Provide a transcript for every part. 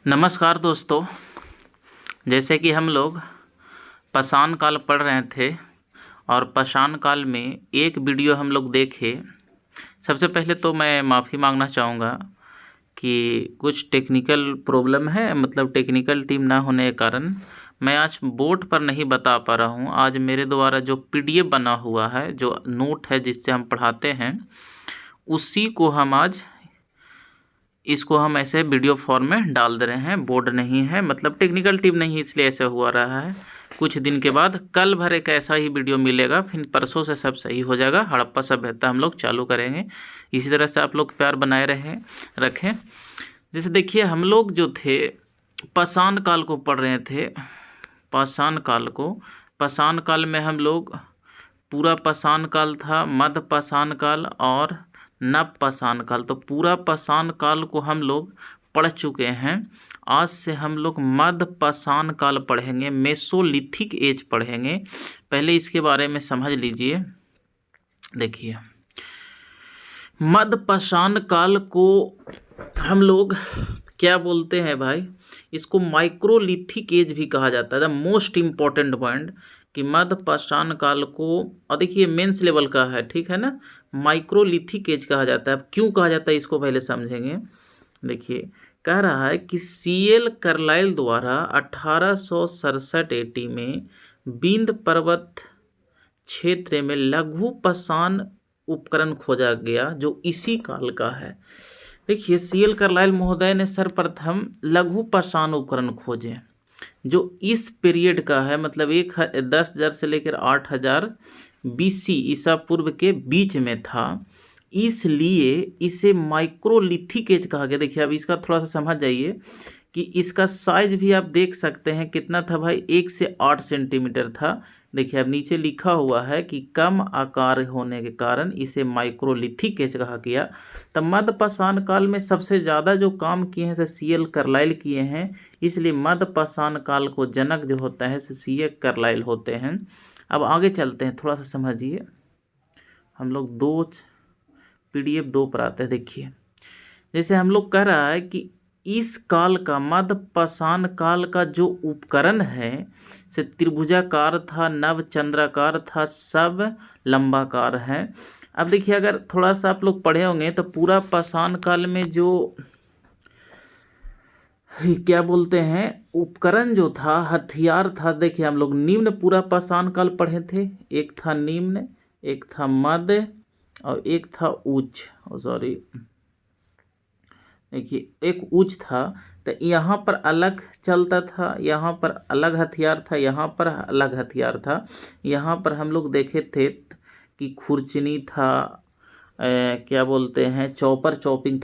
नमस्कार दोस्तों। जैसे कि हम लोग पाषाण काल पढ़ रहे थे और पाषाण काल में एक वीडियो हम लोग देखे। सबसे पहले तो मैं माफ़ी मांगना चाहूँगा कि कुछ टेक्निकल प्रॉब्लम है, मतलब टेक्निकल टीम ना होने के कारण मैं आज बोर्ड पर नहीं बता पा रहा हूँ। आज मेरे द्वारा जो पीडीएफ बना हुआ है, जो नोट है जिससे हम पढ़ाते हैं, उसी को हम आज इसको हम ऐसे वीडियो फॉर्म में डाल दे रहे हैं। बोर्ड नहीं है, मतलब टेक्निकल टीम नहीं, इसलिए ऐसे हुआ रहा है। कुछ दिन के बाद कल भर एक ऐसा ही वीडियो मिलेगा, फिर परसों से सब सही हो जाएगा। हड़प्पा सभ्यता हम लोग चालू करेंगे। इसी तरह से आप लोग प्यार बनाए रखें। जैसे देखिए, हम लोग जो थे पाषाण काल को पढ़ रहे थे। पाषाण काल में हम लोग पूरा पाषाण काल था, मध्य पाषाण काल और नव पाषाण काल। तो पूरा पाषाण काल को हम लोग पढ़ चुके हैं। आज से हम लोग मध्य पाषाण काल पढ़ेंगे, मेसोलिथिक एज पढ़ेंगे। पहले इसके बारे में समझ लीजिए। देखिए, मध्य पाषाण काल को हम लोग क्या बोलते हैं भाई, इसको माइक्रोलिथिक एज भी कहा जाता है। द मोस्ट इम्पॉर्टेंट पॉइंट कि मध्य पाषाण काल को, और देखिए मेंस लेवल का है, ठीक है ना, माइक्रोलिथिक एज कहा जाता है। अब क्यों कहा जाता है इसको पहले समझेंगे। देखिए, कह रहा है कि सीएल कार्लाइल द्वारा 1867 एटी में विंध्य पर्वत क्षेत्र में लघु पाषाण उपकरण खोजा गया, जो इसी काल का है। देखिए, सीएल कार्लाइल महोदय ने सर्वप्रथम लघु पाषाण उपकरण खोजे जो इस पीरियड का है, मतलब 10,000 से लेकर 8,000 BC ईसा पूर्व के बीच में था। इसलिए इसे माइक्रोलिथिक एज कहा गया। देखिए, अब इसका थोड़ा सा समझ जाइए कि इसका साइज भी आप देख सकते हैं कितना था भाई, 1 से 8 सेंटीमीटर था। देखिए, अब नीचे लिखा हुआ है कि कम आकार होने के कारण इसे माइक्रोलिथिक एज कहा गया। तब मध्य पाषाण काल में सबसे ज़्यादा जो काम किए हैं सीएल कार्लाइल किए हैं, इसलिए मध्य पाषाण काल को जनक जो होता है सीएल कार्लाइल होते हैं। अब आगे चलते हैं, थोड़ा सा समझिए। हम लोग पीडीएफ 2 पर आते हैं। देखिए, जैसे हम लोग कह रहा है कि इस काल का, मध्य पाषाण काल का जो उपकरण है से त्रिभुजाकार था, नवचंद्राकार था, सब लंबाकार है। अब देखिए, अगर थोड़ा सा आप लोग पढ़े होंगे तो पूरा पाषाण काल में जो क्या बोलते हैं उपकरण जो था, हथियार था। देखिए, हम लोग निम्न पूरा पाषाण काल पढ़े थे। एक था निम्न, एक था मध्य और एक था उच्च। सॉरी, देखिए, एक उच्च था। तो यहाँ पर अलग चलता था, यहाँ पर अलग हथियार था, यहाँ पर अलग हथियार था। यहाँ पर हम लोग देखे थे कि खुरचनी था, क्या बोलते हैं, चॉपर चॉपिंग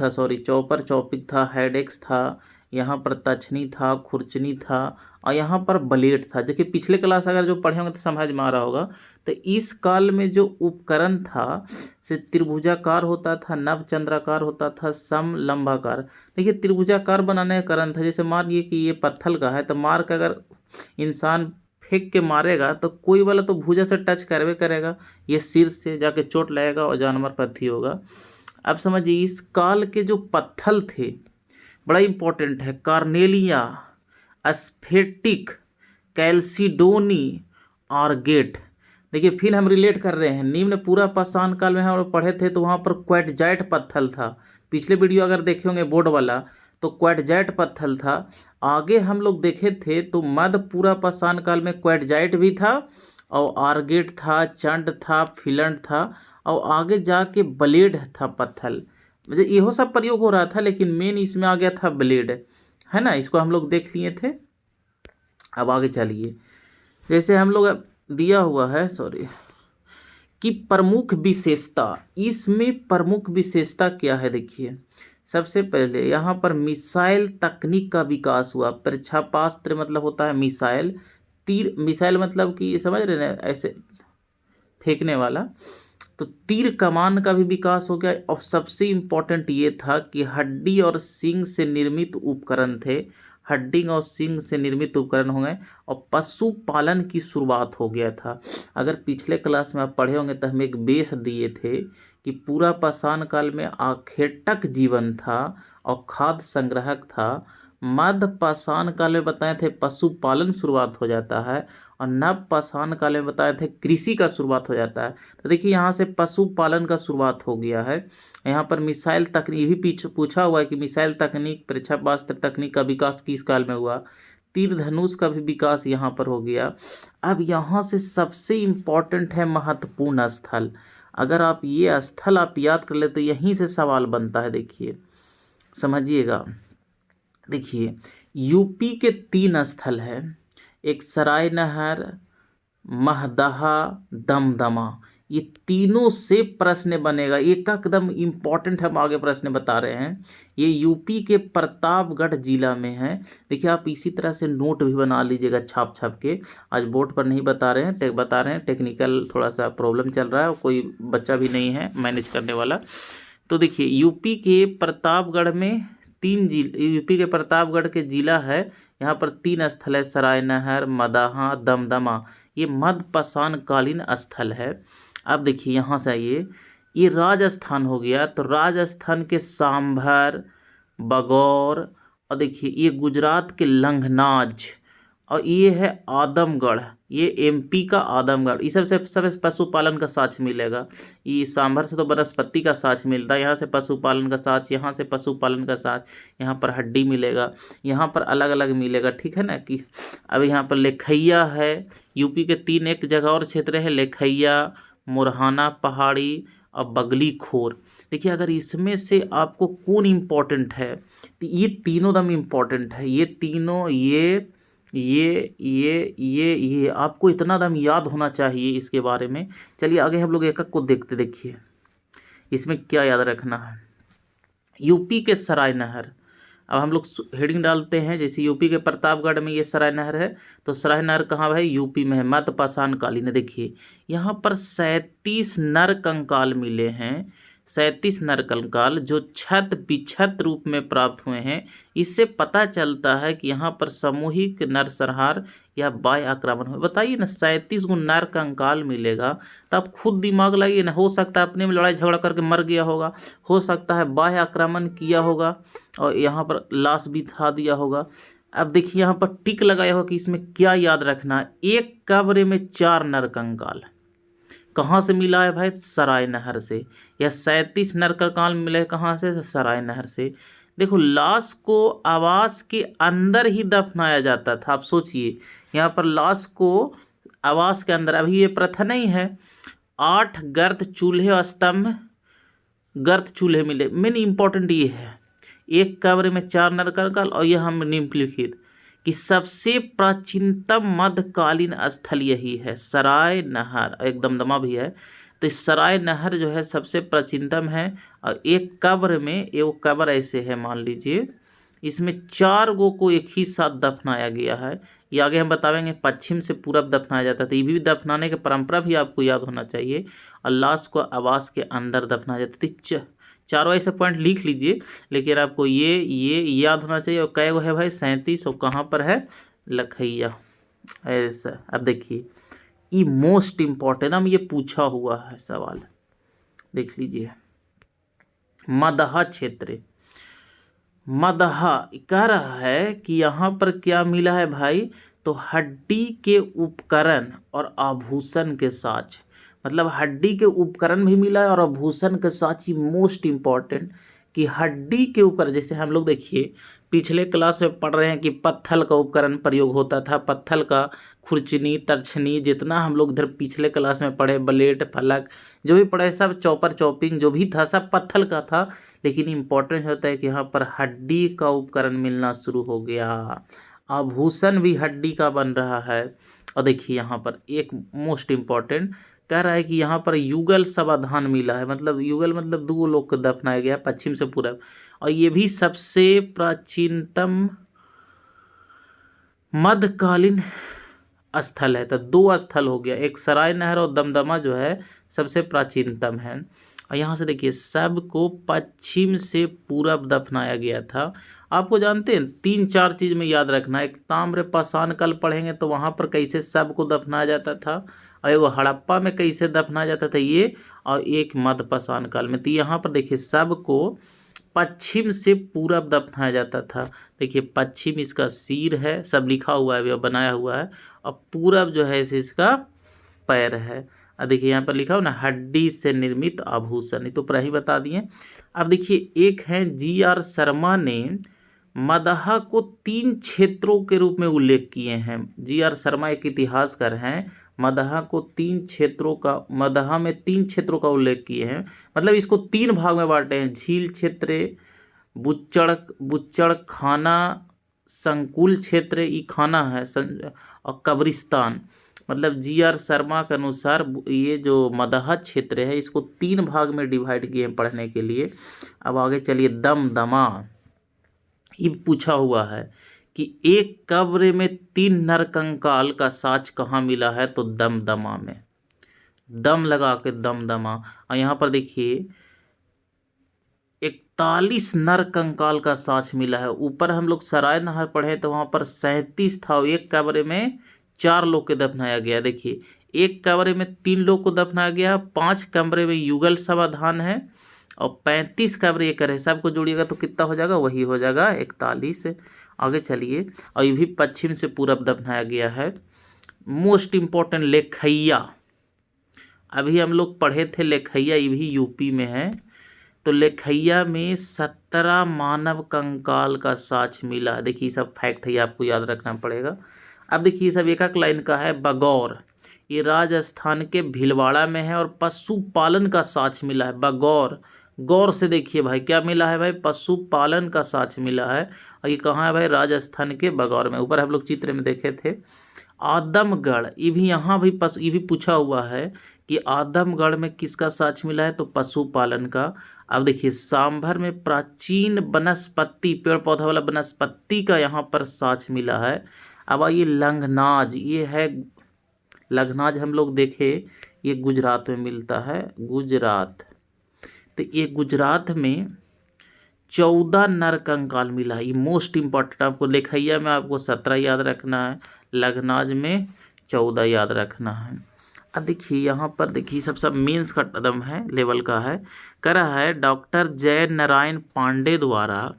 था, हेडेक्स था, यहाँ पर तछनी था, खुरचनी था, और यहाँ पर ब्लेड था। देखिए, पिछले क्लास अगर जो पढ़े होंगे तो समझ में आ रहा होगा। तो इस काल में जो उपकरण था से त्रिभुजाकार होता था, नवचंद्राकार होता था, समलंबाकार। देखिए, त्रिभुजाकार बनाने का कारण था, जैसे मान लीजिए कि ये पत्थर का है, तो मार के अगर इंसान फेंक के मारेगा तो कोई वाला तो भुजा से टच करवे करेगा, ये सिर से जाके चोट लगेगा और जानवर पर अथी होगा। अब समझिए, इस काल के जो पत्थर थे, बड़ा इंपॉर्टेंट है, कार्नेलिया, स्फेटिक, कैल्सिडोनी और गेट। देखिए, फिर हम रिलेट कर रहे हैं। निम्न पूरा पाषाण काल में हम लोग पढ़े थे तो वहाँ पर क्वार्टजाइट पत्थर था। पिछले वीडियो अगर देखे होंगे बोर्ड वाला, तो क्वार्टजाइट पत्थर था। आगे हम लोग देखे थे तो मध्य पूरा पाषाण काल में क्वार्टजाइट भी था, और आर्गेट था, चंड था, फिलंट था, और आगे जाके ब्लेड था पत्थर। मतलब यहो सब प्रयोग हो रहा था, लेकिन मेन इसमें आ गया था ब्लेड, है ना। इसको हम लोग देख लिए थे। अब आगे चलिए, जैसे हम लोग दिया हुआ है, कि प्रमुख विशेषता, इसमें प्रमुख विशेषता क्या है। देखिए, सबसे पहले यहाँ पर मिसाइल तकनीक का विकास हुआ। प्रक्षेपास्त्र मतलब होता है मिसाइल, तीर, मिसाइल मतलब कि समझ रहे हैं, ऐसे फेंकने वाला। तो तीर कमान का भी विकास हो गया। और सबसे इम्पोर्टेंट ये था कि हड्डी और सींग से निर्मित उपकरण थे, हड्डी और सींग से निर्मित उपकरण हो गए, और पशुपालन की शुरुआत हो गया था। अगर पिछले क्लास में आप पढ़े होंगे तो हम एक बेस दिए थे कि पूरा पाषाण काल में आखेटक जीवन था और खाद्य संग्राहक था। मध्य पाषाण काल में बताए थे पशुपालन शुरुआत हो जाता है, और नव पाषाण काल में बताए थे कृषि का शुरुआत हो जाता है। तो देखिए यहाँ से पशुपालन का शुरुआत हो गया है। यहाँ पर मिसाइल तकनीक भी पूछा हुआ है कि मिसाइल तकनीक, प्रक्षेपास्त्र तकनीक का विकास किस काल में हुआ। तीर धनुष का भी विकास यहाँ पर हो गया। अब यहाँ से सबसे इम्पोर्टेंट है महत्वपूर्ण स्थल। अगर आप ये स्थल आप याद कर ले तो यहीं से सवाल बनता है। देखिए समझिएगा, देखिए यूपी के 3 स्थल है, एक सराय नहर, महदहा, दमदमा। ये तीनों से प्रश्न बनेगा, एक एकदम इम्पॉर्टेंट हम आगे प्रश्न बता रहे हैं। ये यूपी के प्रतापगढ़ जिला में है। देखिए आप इसी तरह से नोट भी बना लीजिएगा छाप छाप के। आज बोर्ड पर नहीं बता रहे हैं, बता रहे हैं, टेक्निकल थोड़ा सा प्रॉब्लम चल रहा है और कोई बच्चा भी नहीं है मैनेज करने वाला। तो देखिए यूपी के प्रतापगढ़ में 3 जिले, यूपी के प्रतापगढ़ के जिला है, यहाँ पर 3 स्थल है, सराय नहर, मदाहा, दमदमा। ये मध्य पाषाण कालीन स्थल है। अब देखिए यहाँ से आइए, ये राजस्थान हो गया, तो राजस्थान के सांभर, बगौर, और देखिए ये गुजरात के लंघनाज, और ये है आदमगढ़, ये एमपी का आदमगढ़। ये सब पशुपालन का साक्ष्य मिलेगा। ये सांभर से तो वनस्पति का साक्ष्य मिलता है, यहाँ से पशुपालन का साक्ष्य, यहाँ से पशुपालन का साक्ष्य, यहाँ पर हड्डी मिलेगा, यहाँ पर अलग अलग मिलेगा। ठीक है ना। कि अब यहाँ पर लेखैया है, यूपी के 3 एक जगह और क्षेत्र है, लेखैया, मुरहाना पहाड़ी और बगली खोर। देखिए अगर इसमें से आपको कौन इम्पोर्टेंट है, तो ये तीनों दम इम्पोर्टेंट है। ये तीनों, ये आपको इतना दम याद होना चाहिए इसके बारे में। चलिए आगे हम लोग एक एक को देखते। देखिए इसमें क्या याद रखना है। यूपी के सराय नहर, अब हम लोग हेडिंग डालते हैं, जैसे यूपी के प्रतापगढ़ में ये सराय नहर है, तो सराय नहर कहाँ है, यूपी में है, मध्य पाषाण कालीन। देखिए यहाँ पर 37 नर कंकाल मिले हैं, 37 नर कंकाल जो छत विछत रूप में प्राप्त हुए हैं। इससे पता चलता है कि यहाँ पर सामूहिक नरसंहार या बाह्य आक्रमण हुए। बताइए ना, 37 गो नर कंकाल मिलेगा, तो आप खुद दिमाग लगाइए ना। हो सकता है अपने में लड़ाई झगड़ा करके मर गया होगा, हो सकता है बाह्य आक्रमण किया होगा और यहाँ पर लाश भी था दिया होगा। अब देखिए यहाँ पर टिक लगाया होगा कि इसमें क्या याद रखना है। एक कब्र में 4 नर कंकाल कहाँ से मिला है भाई, सराय नहर से। या 37 नर कंकाल मिले कहाँ से, सराय नहर से। देखो लाश को आवास के अंदर ही दफनाया जाता था। आप सोचिए यहाँ पर लाश को आवास के अंदर, अभी ये प्रथा नहीं है। 8 गर्त चूल्हे और स्तंभ गर्त चूल्हे मिले। मेन इंपॉर्टेंट ये है, एक कब्र में 4 नर कंकाल, और यह हम निम्नलिखित कि सबसे प्राचीनतम मध्यकालीन स्थल यही है, सराय नहर। एक दमदमा भी है, तो इस सराय नहर जो है सबसे प्राचीनतम है। और एक कब्र में, एक कब्र ऐसे है मान लीजिए, इसमें 4 गो को एक ही साथ दफनाया गया है। ये आगे हम बताएंगे, पश्चिम से पूरब दफनाया जाता था। ये भी दफनाने की परंपरा भी आपको याद होना चाहिए। और लाश को आवास के अंदर दफनाया जाता था। चारों ऐसे पॉइंट लिख लीजिए, लेकिन आपको ये याद होना चाहिए। और कै गो है भाई, 37, और कहाँ पर है, लखैया। ऐसा अब देखिए ये मोस्ट इम्पॉर्टेंट, हम ये पूछा हुआ है सवाल, देख लीजिए। मदहा क्षेत्र, मदहा कह रहा है कि यहाँ पर क्या मिला है भाई, तो हड्डी के उपकरण और आभूषण के साथ, मतलब हड्डी के उपकरण भी मिला है और आभूषण के साथ ही मोस्ट इम्पॉर्टेंट कि हड्डी के ऊपर, जैसे हम लोग देखिए पिछले क्लास में पढ़ रहे हैं कि पत्थल का उपकरण प्रयोग होता था, पत्थल का खुरचनी तरछनी, जितना हम लोग इधर पिछले क्लास में पढ़े, ब्लेड फलक जो भी पढ़े सब, चॉपर चॉपिंग जो भी था सब पत्थल का था। लेकिन इम्पोर्टेंट होता है कि यहाँ पर हड्डी का उपकरण मिलना शुरू हो गया, आभूषण भी हड्डी का बन रहा है। और देखिए यहाँ पर एक मोस्ट इम्पॉर्टेंट कह रहा है कि यहाँ पर युगल समाधान मिला है, मतलब युगल मतलब 2 लोग को दफनाया गया पश्चिम से पूरब। और ये भी सबसे प्राचीनतम मध्यकालीन स्थल है। तो 2 स्थल हो गया, एक सराय नहर और दमदमा जो है सबसे प्राचीनतम है। और यहाँ से देखिए सबको पश्चिम से पूरब दफनाया गया था। आपको जानते हैं 3-4 चीज़ में याद रखना है। एक ताम्र पाषाण काल पढ़ेंगे तो वहाँ पर कैसे सबको दफनाया जाता था, और एक हड़प्पा में कैसे दफनाया जाता था ये, और एक मध्य पाषाण काल में। तो यहाँ पर देखिए सबको पश्चिम से पूरब दफनाया जाता था। देखिए पश्चिम इसका सिर है, सब लिखा हुआ है, बनाया हुआ है, और पूरब जो है इसे इसका पैर है। अब देखिए यहाँ पर लिखा हो ना, हड्डी से निर्मित आभूषण, ये तो पूरा ही बता दिए। अब देखिए एक है GR शर्मा ने मदहा को 3 क्षेत्रों के रूप में उल्लेख किए हैं। GR शर्मा एक इतिहासकार हैं, मदहा को 3 क्षेत्रों का, मदहा में 3 क्षेत्रों का उल्लेख किए हैं। मतलब इसको 3 भाग में बांटे हैं, झील क्षेत्र, बुच्चड़ खाना, संकुल क्षेत्र ई खाना है, और कब्रिस्तान। मतलब GR शर्मा के अनुसार ये जो मदहा क्षेत्र है इसको 3 भाग में डिवाइड किए हैं पढ़ने के लिए। अब आगे चलिए, दमदमा, ये पूछा हुआ है कि एक कब्र में 3 नरकंकाल का साक्ष्य कहाँ मिला है, तो दमदमा में, दम लगा के दमदमा। और यहाँ पर देखिए 41 नरकंकाल का साक्ष्य मिला है। ऊपर हम लोग सराय नहर पढ़े तो वहाँ पर 37 था, एक कब्र में 4 लोग को दफनाया गया। देखिए एक कब्र में 3 लोग को दफनाया गया, 5 कमरे में युगल समाधान है, और 35 कब्र ये करे, सबको जोड़िएगा तो कितना हो जाएगा, वही हो जाएगा 41। आगे चलिए, और ये भी पश्चिम से पूरब दफनाया गया है। मोस्ट इम्पोर्टेंट, लेखैया, अभी हम लोग पढ़े थे लेखैया, ये भी यूपी में है। तो लेखैया में 17 मानव कंकाल का साक्ष्य मिला। देखिए सब फैक्ट है, आपको याद रखना पड़ेगा। अब देखिए सब एक एक लाइन का है। बगौर, ये राजस्थान के भीलवाड़ा में है, और पशुपालन का साक्ष्य मिला है। बगौर, गौर से देखिए भाई क्या मिला है भाई, पशुपालन का साक्ष्य मिला है, और ये कहाँ है भाई, राजस्थान के बगौर में। ऊपर हम लोग चित्र में देखे थे। आदमगढ़, ये भी यहाँ भी ये भी पूछा हुआ है कि आदमगढ़ में किसका साक्ष्य मिला है, तो पशुपालन का। अब देखिए सांभर में प्राचीन वनस्पति, पेड़ पौधा वाला वनस्पति का यहाँ पर साक्ष्य मिला है। अब आइए लंघनाज, ये है लंघनाज, हम लोग देखे ये गुजरात में मिलता है, गुजरात। तो ये गुजरात में 14 नरकंकाल मिला है। ये मोस्ट इम्पॉर्टेंट, आपको लेखैया में आपको 17 याद रखना है, लंघनाज में 14 याद रखना है। अब देखिए यहाँ पर देखिए सब मेंस का कदम है, लेवल का है। कह रहा है डॉक्टर जय नारायण पांडे द्वारा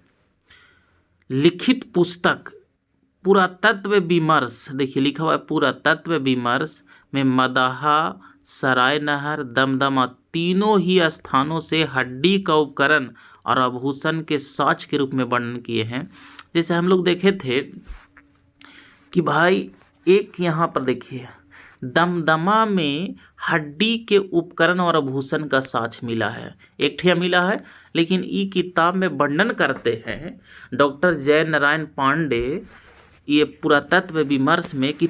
लिखित पुस्तक पुरातत्व विमर्श, देखिए लिखा हुआ है पुरातत्व विमर्श में मदाहा, सराय नहर, दमदमा तीनों ही स्थानों से हड्डी का उपकरण और आभूषण के साक्ष्य के रूप में वर्णन किए हैं। जैसे हम लोग देखे थे कि भाई एक यहाँ पर देखिए दमदमा में हड्डी के उपकरण और आभूषण का साक्ष्य मिला है, एक ठिया मिला है। लेकिन ई किताब में वर्णन करते हैं डॉक्टर जय नारायण पांडे ये पुरातत्व विमर्श में कि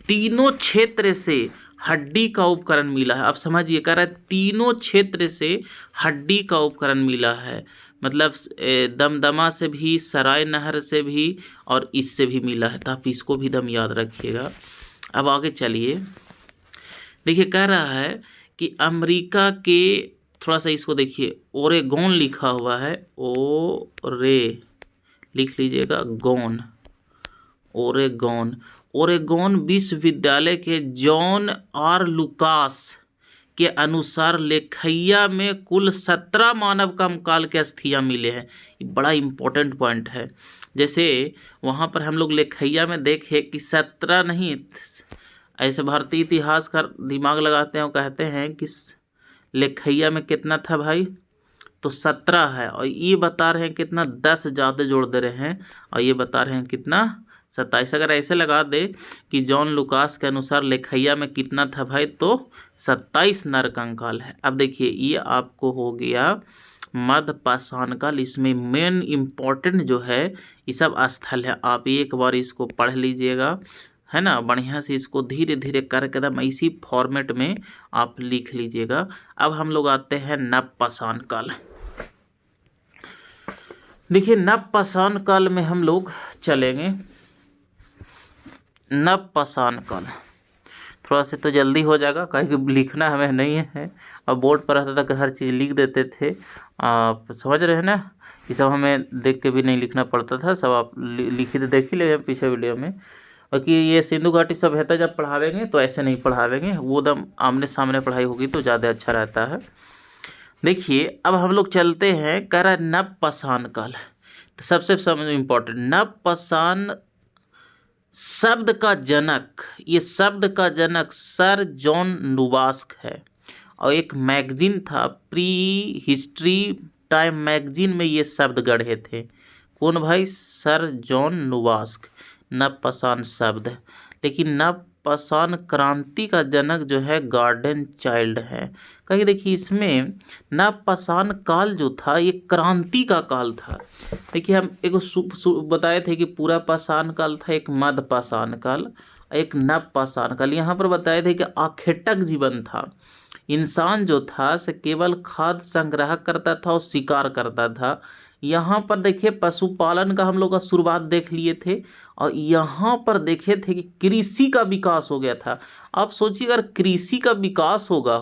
तीनों क्षेत्र से हड्डी का उपकरण मिला है। अब समझिए, कह रहा है तीनों क्षेत्र से हड्डी का उपकरण मिला है, मतलब दमदमा से भी, सराय नहर से भी, और इससे भी मिला है। तो आप इसको भी दम याद रखिएगा। अब आगे चलिए, देखिए कह रहा है कि अमेरिका के, थोड़ा सा इसको देखिए, ओरेगोन लिखा हुआ है, लिख लीजिएगा गोन, ओरेगोन विश्वविद्यालय के जॉन आर लुकास के अनुसार लेखैया में कुल 17 मानव कंकाल के अस्थियां मिले हैं। ये बड़ा इम्पोर्टेंट पॉइंट है। जैसे वहाँ पर हम लोग लेखैया में देखे कि 17 नहीं, ऐसे भारतीय इतिहास का दिमाग लगाते हैं और कहते हैं कि लेखैया में कितना था भाई, तो 17 है, और ये बता रहे हैं कितना, 10 ज़्यादा जोड़ दे रहे हैं, और ये बता रहे हैं कितना, 27। अगर ऐसे लगा दे कि जॉन लुकास के अनुसार लेखैया में कितना था भाई, तो 27 नरकंकाल है। अब देखिए ये आपको हो गया मध्य पाषाण काल। इसमें मेन इम्पोर्टेंट जो है ये सब स्थल है, आप एक बार इसको पढ़ लीजिएगा, है ना, बढ़िया से इसको धीरे धीरे करके एकदम इसी फॉर्मेट में आप लिख लीजिएगा। अब हम लोग आते हैं नव पाषाण काल। देखिए नव पाषाण काल में हम लोग चलेंगे। नव पाषाण काल थोड़ा से तो जल्दी हो जाएगा, कहीं लिखना हमें नहीं है, और बोर्ड पर रहता था कि हर चीज़ लिख देते थे, आप समझ रहे हैं ना। ये सब हमें देख के भी नहीं लिखना पड़ता था, सब आप लिखी तो देख ही ले पीछे वीडियो में। और कि ये सिंधु घाटी सभ्यता जब पढ़ावेंगे तो ऐसे नहीं पढ़ावेंगे, वो एकदम आमने सामने पढ़ाई होगी तो ज़्यादा अच्छा रहता है। देखिए अब हम लोग चलते हैं कर नवपाषाण काल। तो सबसे समझ इम्पोर्टेंट, नवपाषाण शब्द का जनक, ये शब्द का जनक सर जॉन नुबास्क है। और एक मैगजीन था प्री हिस्ट्री टाइम मैगजीन में ये शब्द गढ़े थे। कौन भाई? सर जॉन नुबास्क। नवपाषाण शब्द, लेकिन नवपाषाण क्रांति का जनक जो है गार्डन चाइल्ड है। कहीं देखिए इसमें नवपाषाण काल जो था ये क्रांति का काल था। देखिए हम एक बताए थे कि पूरा पाषाण काल था, एक मध्य पाषाण काल, एक नवपाषाण काल। यहाँ पर बताए थे कि आखेटक जीवन था। इंसान जो था से केवल खाद्य संग्रह करता था और शिकार करता था। यहाँ पर देखिए पशुपालन का हम लोग का शुरुआत देख लिए थे, और यहाँ पर देखे थे कि कृषि का विकास हो गया था। आप सोचिए अगर कृषि का विकास होगा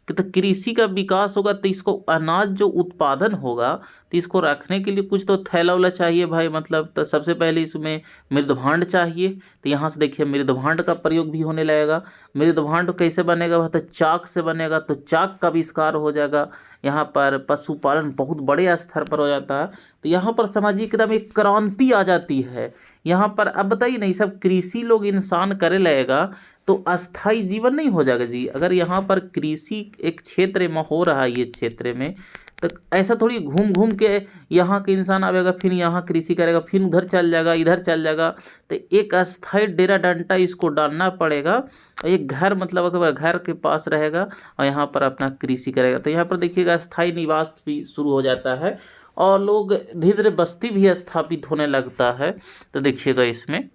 कि तो कृषि का विकास होगा तो इसको अनाज जो उत्पादन होगा तो इसको रखने के लिए कुछ तो थैला वैला चाहिए भाई। मतलब तो सबसे पहले इसमें मृदभांड चाहिए। तो यहाँ से देखिए मृदभांड का प्रयोग भी होने लगेगा। मृदभांड कैसे बनेगा? वह तो चाक से बनेगा, तो चाक का आविष्कार हो जाएगा। यहाँ पर पशुपालन बहुत बड़े स्तर पर हो जाता है। तो यहाँ पर समझिए एकदम एक क्रांति आ जाती है यहाँ पर। अब बताइए नहीं, सब कृषि लोग इंसान करे लगेगा तो अस्थाई जीवन नहीं हो जाएगा जी। अगर यहाँ पर कृषि एक क्षेत्र में हो रहा है, ये क्षेत्र में, तो ऐसा थोड़ी घूम घूम के यहाँ के इंसान आवेगा, फिर यहाँ कृषि करेगा, फिर उधर चल जाएगा, इधर चल जाएगा। तो एक अस्थाई डेरा डंडा इसको डालना पड़ेगा। एक घर मतलब अगर घर के पास रहेगा और यहाँ पर अपना कृषि करेगा। तो यहाँ पर देखिएगा अस्थाई निवास भी शुरू हो जाता है और लोग धीरे धीरे बस्ती भी स्थापित होने लगता है। तो देखिएगा इसमें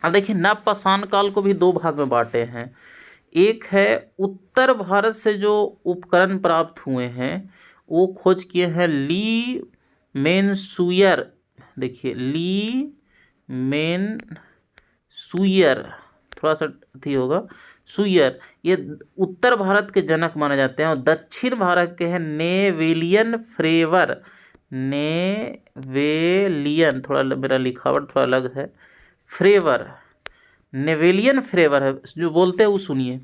अब देखिए नवपाषाण काल को भी दो भाग में बांटे हैं। एक है उत्तर भारत से जो उपकरण प्राप्त हुए हैं वो खोज किए हैं ली मेनसुयर। देखिए ली मेनसुयर, थोड़ा सा थी होगा सुयर, ये उत्तर भारत के जनक माने जाते हैं। और दक्षिण भारत के हैं नेवेलियन फ्रेवर। नेवेलियन, थोड़ा मेरा लिखावट थोड़ा अलग है, फ्रेवर, नेवेलियन फ्रेवर है जो बोलते हैं वो सुनिए।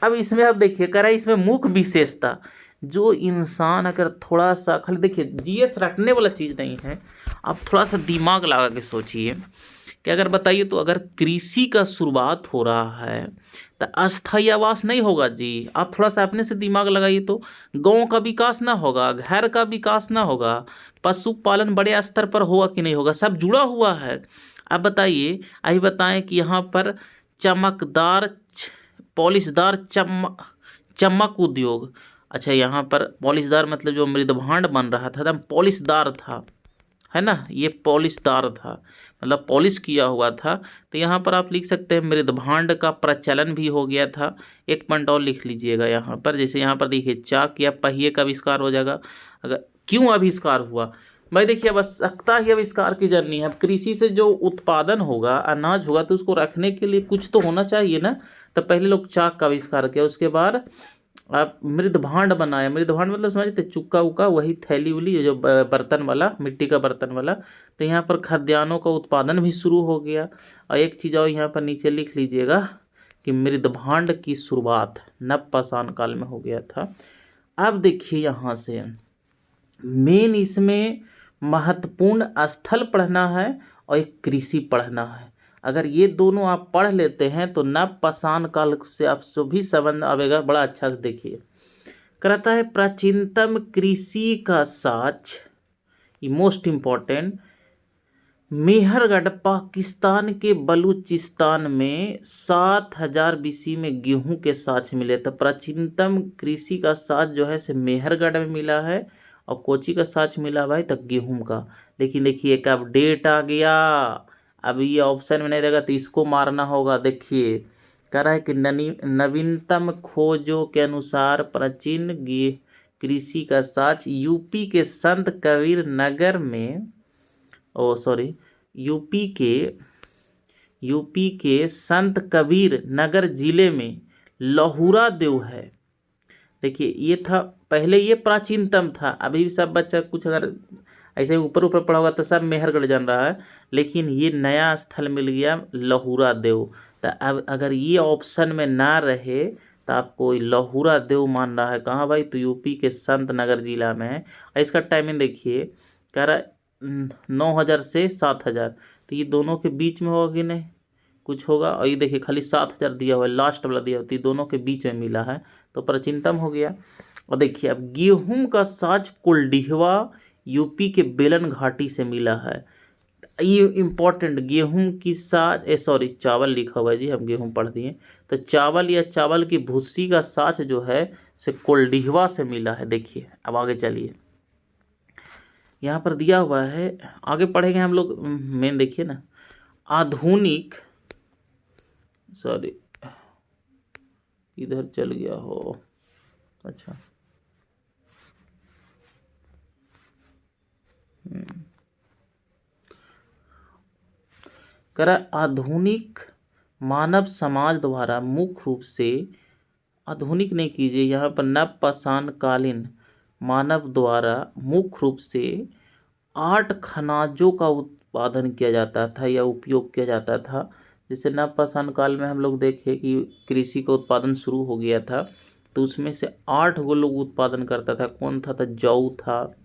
अब इसमें आप देखिए कह रहा है इसमें मुख्य विशेषता, जो इंसान अगर थोड़ा सा खाली देखिए जीएस रटने वाला चीज़ नहीं है, आप थोड़ा सा दिमाग लगा के सोचिए कि अगर बताइए तो अगर कृषि का शुरुआत हो रहा है तो अस्थायी आवास नहीं होगा जी। आप थोड़ा सा अपने से दिमाग लगाइए तो गांव का विकास ना होगा, घर का विकास ना होगा, पशुपालन बड़े स्तर पर होगा कि नहीं होगा, सब जुड़ा हुआ है। अब बताइए, अभी बताएं कि यहाँ पर चमकदार पॉलिशदार चमक उद्योग। अच्छा, यहाँ पर पॉलिशदार मतलब जो मृदभांड बन रहा था एकदम पॉलिशदार था, है ना, ये पॉलिशदार था मतलब पॉलिश किया हुआ था। तो यहाँ पर आप लिख सकते हैं मृदभांड का प्रचलन भी हो गया था। एक पॉइंट और लिख लीजिएगा यहाँ पर, जैसे यहाँ पर देखिए चाक या पहिए का आविष्कार हो जाएगा। अगर क्यों आविष्कार हुआ भाई, देखिए आवश्यकता ही आविष्कार की जननी है। अब कृषि से जो उत्पादन होगा, अनाज होगा, तो उसको रखने के लिए कुछ तो होना चाहिए ना। तो पहले लोग चाक का आविष्कार किया, उसके बाद आप मृदभांड बनाया। मृदभांड मतलब समझते चुक्का उक्का, वही थैली उली जो बर्तन वाला, मिट्टी का बर्तन वाला। तो यहाँ पर खाद्यान्नों का उत्पादन भी शुरू हो गया। और एक चीज़ और यहाँ पर नीचे लिख लीजिएगा कि मृदभांड की शुरुआत नवपाषाण काल में हो गया था। अब देखिए यहाँ से मेन इसमें महत्वपूर्ण स्थल पढ़ना है और एक कृषि पढ़ना है। अगर ये दोनों आप पढ़ लेते हैं तो नवपाषाण काल से आप सभी संबंध आवेगा बड़ा अच्छा से। देखिए कहता है प्राचीनतम कृषि का साक्ष्य, ये मोस्ट इम्पोर्टेंट, मेहरगढ़ पाकिस्तान के बलूचिस्तान में 7000 BC में गेहूं के साक्ष्य मिले। तो प्राचीनतम कृषि का साक्ष्य जो है से मेहरगढ़ में मिला है। और कोची का साक्ष्य मिला भाई तो गेहूं का। लेकिन देखिए एक अपडेट आ गया, अब ये ऑप्शन में नहीं देगा तो इसको मारना होगा। देखिए कह रहा है कि नवीनतम खोजों के अनुसार प्राचीन कृषि का साक्ष्य यूपी के संत कबीर नगर में, यूपी के संत कबीर नगर जिले में लहुरा देव है। देखिए ये था पहले, ये प्राचीनतम था। अभी भी सब बच्चा कुछ अगर ऐसे ऊपर ऊपर पढ़ा होगा तो सब मेहरगढ़ जान रहा है, लेकिन ये नया स्थल मिल गया लहुरा देव। तो अब अगर ये ऑप्शन में ना रहे तो आपको लहुरा देव मान रहा है कहाँ भाई, तो यूपी के संत नगर जिला में है। और इसका टाइमिंग देखिए, कह रहा है 9,000 से 7,000, तो ये दोनों के बीच में होगा कि नहीं, कुछ होगा। और ये देखिए खाली 7,000 दिया हुआ है, लास्ट वाला दिया हुआ है, दोनों के बीच में मिला है, तो प्राचीनतम हो गया। और देखिए अब गेहूं का साज कुलडीहवा यूपी के बेलन घाटी से मिला है। ये इम्पोर्टेंट, गेहूं की साज सॉरी चावल लिखा हुआ है जी, हम गेहूं पढ़ दिए, तो चावल या चावल की भूसी का साज जो है से कुलडीहवा से मिला है। देखिए अब आगे चलिए, यहाँ पर दिया हुआ है, आगे पढ़ेंगे हम लोग। मेन देखिए ना, आधुनिक, सॉरी इधर चल गया हो, अच्छा करा, आधुनिक मानव समाज द्वारा मुख्य रूप से, आधुनिक नहीं कीजिए यहाँ पर, नवपाषाण कालीन मानव द्वारा मुख्य रूप से 8 खनिजों का उत्पादन किया जाता था या उपयोग किया जाता था। जैसे नवपाषाण काल में हम लोग देखे कि कृषि का उत्पादन शुरू हो गया था, तो उसमें से 8 गो लोग उत्पादन करता था। कौन था, जौ था,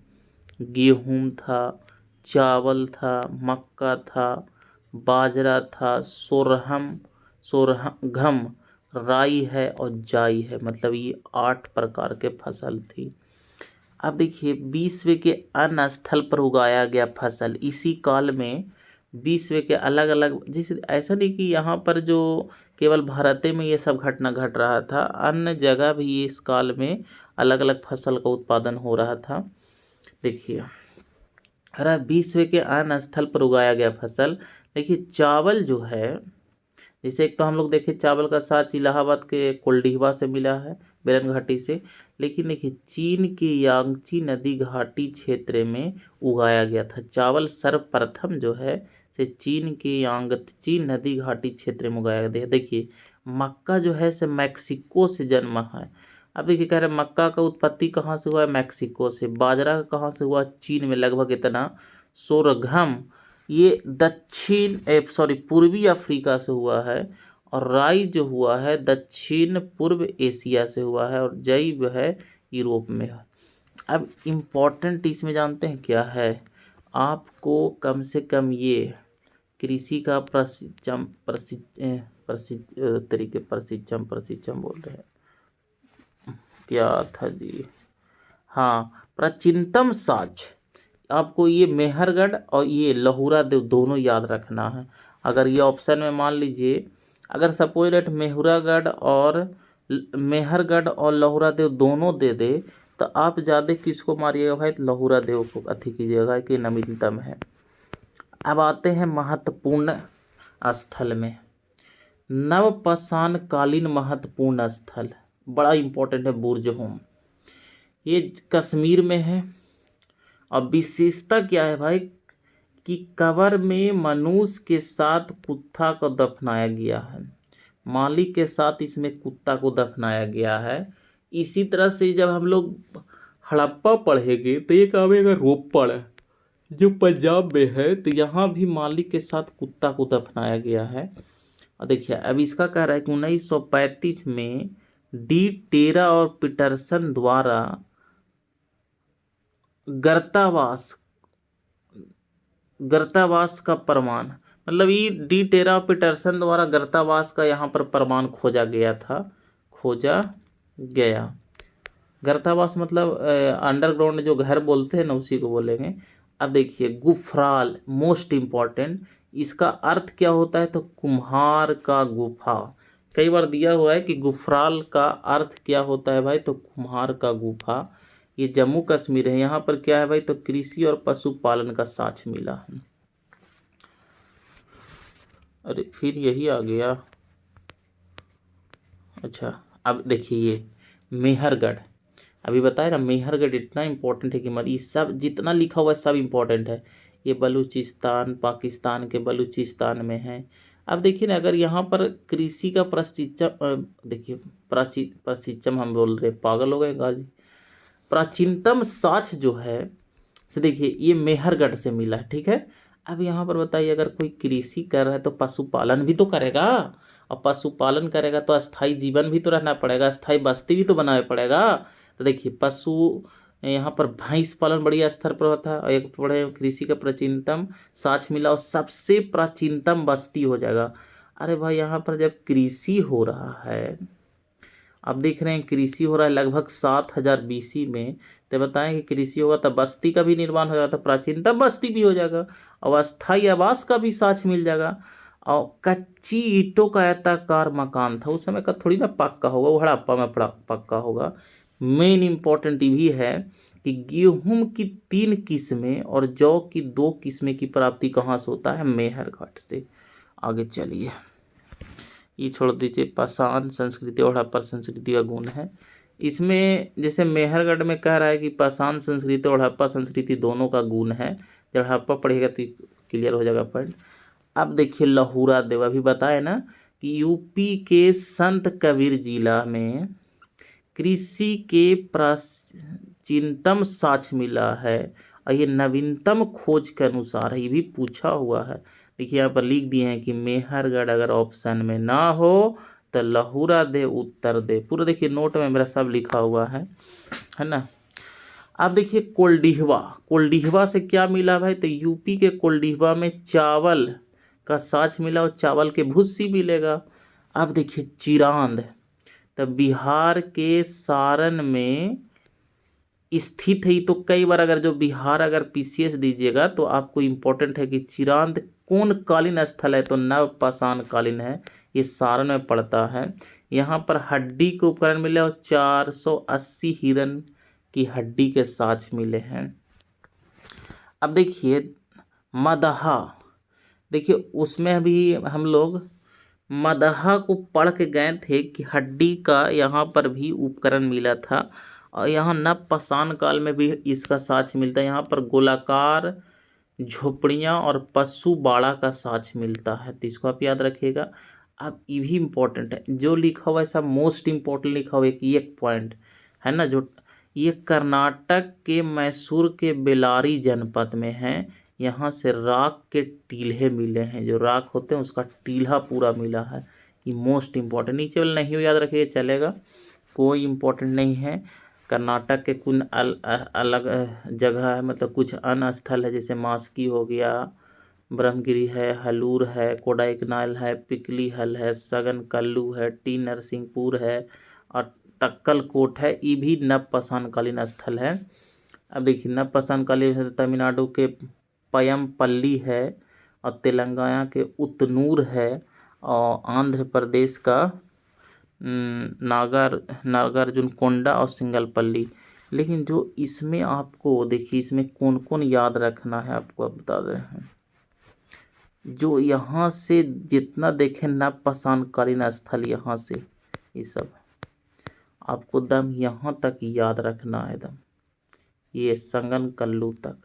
गेहूँ था, चावल था, मक्का था, बाजरा था, सोरघम, राई है और जाई है, मतलब ये 8 प्रकार के फसल थी। अब देखिए विश्व के अन्य स्थल पर उगाया गया फसल, इसी काल में विश्व के अलग अलग, जैसे ऐसा नहीं कि यहाँ पर जो केवल भारत में ये सब घटना घट रहा था, अन्य जगह भी इस काल में अलग अलग फसल का उत्पादन हो रहा था। देखिए हरा, विश्व के अन्य स्थल पर उगाया गया फसल। देखिए चावल जो है, जैसे एक तो हम लोग देखें चावल का साच इलाहाबाद के कोल्डीहवा से मिला है, बेलन घाटी से। लेकिन देखिए चीन के यांगची नदी घाटी क्षेत्र में उगाया गया था चावल, सर्वप्रथम जो है से चीन के यांगची नदी घाटी क्षेत्र में उगाया गया। देखिए मक्का जो है से मैक्सिको से जन्मा है। अब देखिए कह रहे मक्का का उत्पत्ति कहाँ से हुआ है, मैक्सिको से। बाजरा कहाँ से हुआ, चीन में लगभग इतना। सोरघम ये दक्षिण पूर्वी अफ्रीका से हुआ है। और राई जो हुआ है दक्षिण पूर्व एशिया से हुआ है। और जई जो है यूरोप में है। अब इम्पोर्टेंट इसमें जानते हैं क्या है, आपको कम से कम ये कृषि का प्रशिक्षण बोल रहे हैं, क्या था जी, हाँ प्राचीनतम साज। आपको ये मेहरगढ़ और ये लहुरा देव दोनों याद रखना है। अगर ये ऑप्शन में मान लीजिए, अगर सपोज डेट मेहरगढ़ और लहुरा देव दोनों दे दे, तो आप ज़्यादा किसको मारिएगा भाई, तो लहुरा देव को अति कीजिएगा कि नवीनतम है। अब आते हैं महत्वपूर्ण स्थल में, नवपाषाण कालीन महत्वपूर्ण स्थल, बड़ा इम्पोर्टेंट है बुर्ज होम। ये कश्मीर में है। और विशेषता क्या है भाई, कि कब्र में मनुष्य के साथ कुत्ता को दफनाया गया है, मालिक के साथ इसमें कुत्ता को दफनाया गया है। इसी तरह से जब हम लोग हड़प्पा पढ़ेंगे तो एक आवेगा रोपड़ जो पंजाब में है, तो यहाँ भी मालिक के साथ कुत्ता को दफनाया गया है। और देखिए अब इसका कह रहा है कि 1935 में डी टेरा और पीटरसन द्वारा गर्तावास का प्रमाण, मतलब ये डी टेरा पीटरसन द्वारा गर्तावास का यहाँ पर प्रमाण खोजा गया। गर्तावास मतलब अंडरग्राउंड जो घर बोलते हैं ना, उसी को बोलेंगे। अब देखिए गुफराल, मोस्ट इम्पॉर्टेंट, इसका अर्थ क्या होता है, तो कुम्हार का गुफा। कई बार दिया हुआ है कि गुफराल का अर्थ क्या होता है भाई, तो कुम्हार का गुफा। ये जम्मू कश्मीर है। यहाँ पर क्या है भाई, तो कृषि और पशुपालन का साक्ष मिला है। अरे फिर यही आ गया। अच्छा अब देखिए ये मेहरगढ़, अभी बताया ना मेहरगढ़ इतना इम्पोर्टेंट है कि मत, ये सब जितना लिखा हुआ है सब इम्पोर्टेंट है। ये बलूचिस्तान, पाकिस्तान के बलूचिस्तान में है। अब देखिए ना, अगर यहाँ पर कृषि का प्रशिक्षण, देखिए प्रशिक्षण हम बोल रहे, पागल हो गए गाजी। प्राचीनतम साक्ष्य जो है, तो देखिए ये मेहरगढ़ से मिला है, ठीक है। अब यहाँ पर बताइए, अगर कोई कृषि कर रहा है तो पशुपालन भी तो करेगा, और पशुपालन करेगा तो अस्थाई जीवन भी तो रहना पड़ेगा, अस्थाई बस्ती भी तो बनाना पड़ेगा। तो देखिए पशु, यहाँ पर भैंस पालन बढ़िया स्तर पर होता है, और एक बड़े कृषि का प्राचीनतम साक्ष्य मिला और सबसे प्राचीनतम बस्ती हो जाएगा। अरे भाई यहाँ पर जब कृषि हो रहा है, अब देख रहे हैं कृषि हो रहा है लगभग 7000 BC में, तो बताएं कि कृषि होगा तब बस्ती का भी निर्माण हो जाता, प्राचीनतम बस्ती भी हो जाएगा, और अस्थाई आवास का भी साक्ष्य मिल जाएगा। और कच्ची ईंटों का आयताकार मकान था, उस समय का थोड़ी ना पक्का होगा, वो हड़प्पा में पक्का होगा। मेन इंपॉर्टेंट ये भी है कि गेहूं की 3 किस्में और जौ की 2 किस्में की प्राप्ति कहाँ से होता है, मेहरगढ़ से। आगे चलिए, ये छोड़ दीजिए, पाषाण संस्कृति और हड़प्पा संस्कृति का गुण है इसमें। जैसे मेहरगढ़ में कह रहा है कि पाषाण संस्कृति और हड़प्पा संस्कृति दोनों का गुण है, जब हड़प्पा पढ़ेगा तो क्लियर हो जाएगा पॉइंट। अब देखिए लहुरा देव, अभी बताए ना कि यूपी के संत कबीर जिला में कृषि के प्राचीनतम साक्ष्य मिला है, और ये नवीनतम खोज के अनुसार है, ये भी पूछा हुआ है। देखिए यहाँ पर लिख दिए हैं कि मेहरगढ़ अगर ऑप्शन में ना हो तो लहुरा दे उत्तर दे, पूरा देखिए नोट में मेरा सब लिखा हुआ है ना। अब देखिए कोल्डिहवा, कोल्डिहवा से क्या मिला भाई, तो यूपी के कोल्डिहवा में चावल का साक्ष्य मिला और चावल के भूसी मिलेगा। अब देखिए चिरांद, तो बिहार के सारण में स्थित है। तो कई बार अगर जो बिहार अगर PCS दीजिएगा तो आपको इम्पोर्टेंट है कि चिरांद कौन कालीन स्थल है, तो नवपाषाण कालीन है, ये सारण में पड़ता है। यहाँ पर हड्डी के उपकरण मिले और 480 हिरन की हड्डी के साक्ष्य मिले हैं। अब देखिए मदहा, देखिए उसमें अभी हम लोग मदहा को पढ़ के गए थे कि हड्डी का यहाँ पर भी उपकरण मिला था, और यहाँ नवपाषाण काल में भी इसका साक्ष्य मिलता है। यहाँ पर गोलाकार झोपड़ियाँ और पशु बाड़ा का साक्ष्य मिलता है, तो इसको आप याद रखिएगा। अब ये भी इम्पोर्टेंट है, जो लिखा हुआ है सब मोस्ट इम्पोर्टेंट लिखा हुआ है कि एक पॉइंट है ना, जो ये कर्नाटक के मैसूर के बेलारी जनपद में है। यहाँ से राख के टील्हे मिले हैं, जो राख होते हैं उसका टील्हा पूरा मिला है, ये मोस्ट इम्पोर्टेंट। नीचे वाला नहीं हो याद रखिए चलेगा, कोई इम्पोर्टेंट नहीं है। कर्नाटक के कुछ अलग जगह है, मतलब कुछ अन्य स्थल है, जैसे मास्की हो गया, ब्रह्मगिरी है, हलूर है, कोडाईकनाल है, पिकलीहल है, सगन कल्लू है, टी नरसिंहपुर है, और तक्कलकोट है, ये भी नवपाषाण कालीन स्थल है। अब देखिए नवपाषाण कालीन तमिलनाडु के पयमपल्ली है, और तेलंगाना के उतनूर है, और आंध्र प्रदेश का नागार्जुनकोंडा और सिंगलपल्ली। लेकिन जो इसमें आपको देखिए, इसमें कौन कौन याद रखना है आपको अब बता रहे हैं। जो यहाँ से जितना देखें नवपाषाण कालीन स्थल, यहाँ से ये सब आपको दम यहाँ तक याद रखना है, दम ये संगन कल्लू तक।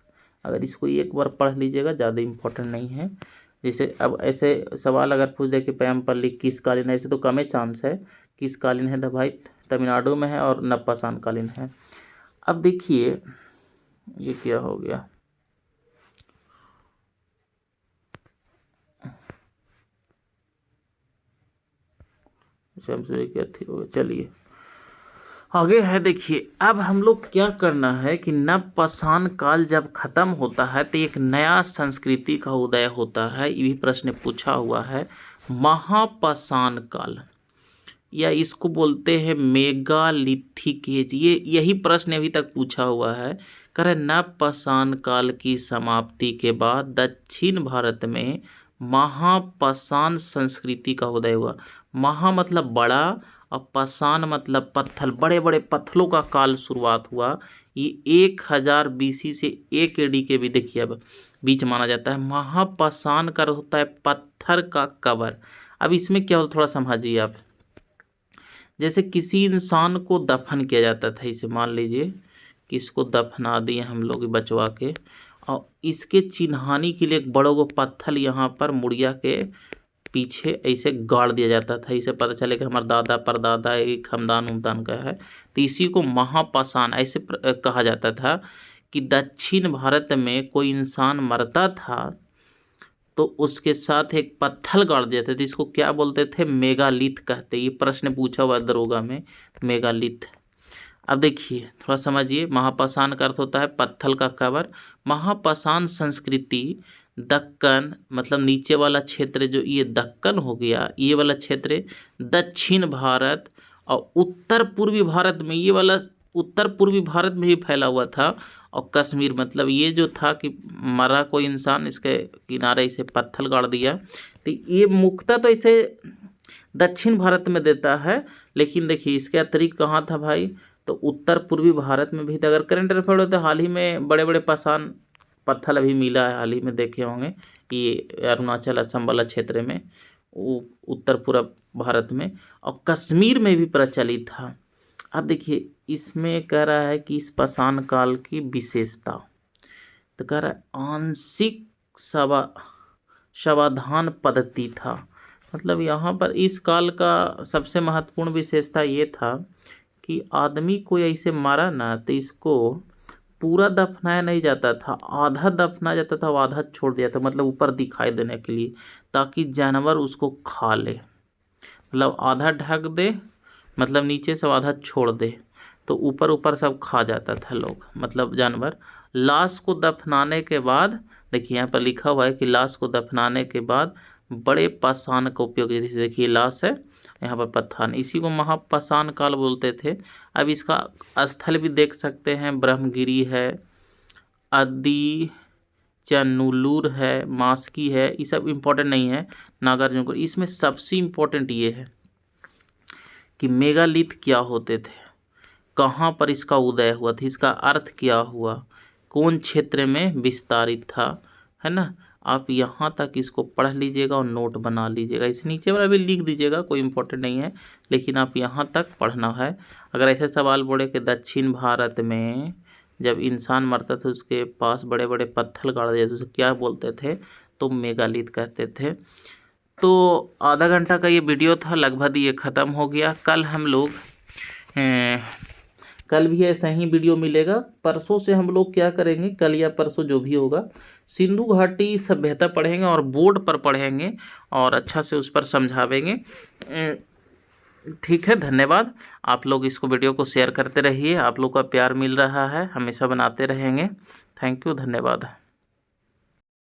अगर इसको एक बार पढ़ लीजिएगा, ज़्यादा इम्पोर्टेंट नहीं है। जैसे अब ऐसे सवाल अगर पूछ दे कि पैमपल्ली किस कालीन है, ऐसे तो कम ही चांस है। किस कालीन है, तो भाई तमिलनाडु में है और नवपाषाण कालीन है। अब देखिए ये क्या हो गया, क्या थी हो गया, चलिए आगे है। देखिए अब हम लोग क्या करना है कि नवपाषाण काल जब खत्म होता है तो एक नया संस्कृति का उदय होता है, ये भी प्रश्न पूछा हुआ है। महापाषाण काल, या इसको बोलते हैं मेगालिथिक एज, ये यही प्रश्न अभी तक पूछा हुआ है। कह रहे नवपाषाण काल की समाप्ति के बाद दक्षिण भारत में महापाषाण संस्कृति का उदय हुआ। महा मतलब बड़ा, और पाषाण मतलब पत्थर, बड़े बड़े पत्थरों का काल शुरुआत हुआ। ये 1000 BC से 1 AD के भी देखिए अब बीच माना जाता है। महापाषाण का होता है पत्थर का कबर। अब इसमें क्या होता थोड़ा समझिए आप। जैसे किसी इंसान को दफन किया जाता था, इसे मान लीजिए कि इसको दफना दिए हम लोग बचवा के, और इसके चिन्हानी के लिए एक बड़ा वो पत्थर यहाँ पर मुड़िया के पीछे ऐसे गाड़ दिया जाता था। इसे पता चले कि हमारा दादा परदादा एक खानदान उमदान का है, तो इसी को महापाषाण ऐसे कहा जाता था कि दक्षिण भारत में कोई इंसान मरता था तो उसके साथ एक पत्थर गाड़ दिया था, तो इसको क्या बोलते थे? मेगालिथ कहते। ये प्रश्न पूछा हुआ दरोगा में, मेगालिथ। अब देखिए थोड़ा समझिए, महापाषाण का अर्थ होता है पत्थर का कवर। महापाषाण संस्कृति दक्कन, मतलब नीचे वाला क्षेत्र जो ये दक्कन हो गया, ये वाला क्षेत्र दक्षिण भारत और उत्तर पूर्वी भारत में, ये वाला उत्तर पूर्वी भारत में भी फैला हुआ था। और कश्मीर, मतलब ये जो था कि मरा कोई इंसान, इसके किनारे इसे पत्थर गाड़ दिया, तो ये मुक्ता तो इसे दक्षिण भारत में देता है, लेकिन देखिए इसके अतिरिक्त कहाँ था भाई? तो उत्तर पूर्वी भारत में भी था। अगर करंट अफेयर होता है, हाल ही में बड़े बड़े पाषाण पत्थर अभी मिला है, हाल ही में देखे होंगे, ये अरुणाचल असम वाला क्षेत्र में, उत्तर पूर्व भारत में, और कश्मीर में भी प्रचलित था। अब देखिए इसमें कह रहा है कि इस पाषाण काल की विशेषता, तो कह रहा है आंशिक समाधान पद्धति था। मतलब यहाँ पर इस काल का सबसे महत्वपूर्ण विशेषता ये था कि आदमी को ऐसे मारा ना, तो इसको पूरा दफनाया नहीं जाता था, आधा दफनाया जाता था, आधा छोड़ दिया था, मतलब ऊपर दिखाई देने के लिए, ताकि जानवर उसको खा ले। मतलब आधा ढक दे, मतलब नीचे से आधा छोड़ दे, तो ऊपर ऊपर सब खा जाता था लोग, मतलब जानवर। लाश को दफनाने के बाद, देखिए यहाँ पर लिखा हुआ है कि लाश को दफनाने के बाद बड़े पाषाण का उपयोग, जैसे देखिए लाश है, यहाँ पर पत्थर, इसी को महापाषाण काल बोलते थे। अब इसका स्थल भी देख सकते हैं, ब्रह्मगिरी है, आदि चनुलूर है, मास्की है, ये सब इम्पोर्टेंट नहीं है, नागार्जुन। इसमें सबसे इम्पोर्टेंट ये है कि मेगालिथ क्या होते थे, कहाँ पर इसका उदय हुआ था, इसका अर्थ क्या हुआ, कौन क्षेत्र में विस्तारित था, है ना। आप यहाँ तक इसको पढ़ लीजिएगा और नोट बना लीजिएगा, इस नीचे वाला भी लिख दीजिएगा, कोई इम्पोर्टेंट नहीं है, लेकिन आप यहाँ तक पढ़ना है। अगर ऐसे सवाल बोले कि दक्षिण भारत में जब इंसान मरता था उसके पास बड़े बड़े पत्थर गाड़ दिए तो उसे क्या बोलते थे? तो मेगालिथ कहते थे। तो आधा घंटा का ये वीडियो था, लगभग ये ख़त्म हो गया। कल भी ऐसा ही वीडियो मिलेगा। परसों से हम लोग क्या करेंगे, कल या परसों जो भी होगा, सिंधु घाटी सभ्यता पढ़ेंगे और बोर्ड पर पढ़ेंगे और अच्छा से उस पर समझावेंगे। ठीक है, धन्यवाद। आप लोग इसको वीडियो को शेयर करते रहिए, आप लोग का प्यार मिल रहा है, हमेशा बनाते रहेंगे। थैंक यू, धन्यवाद।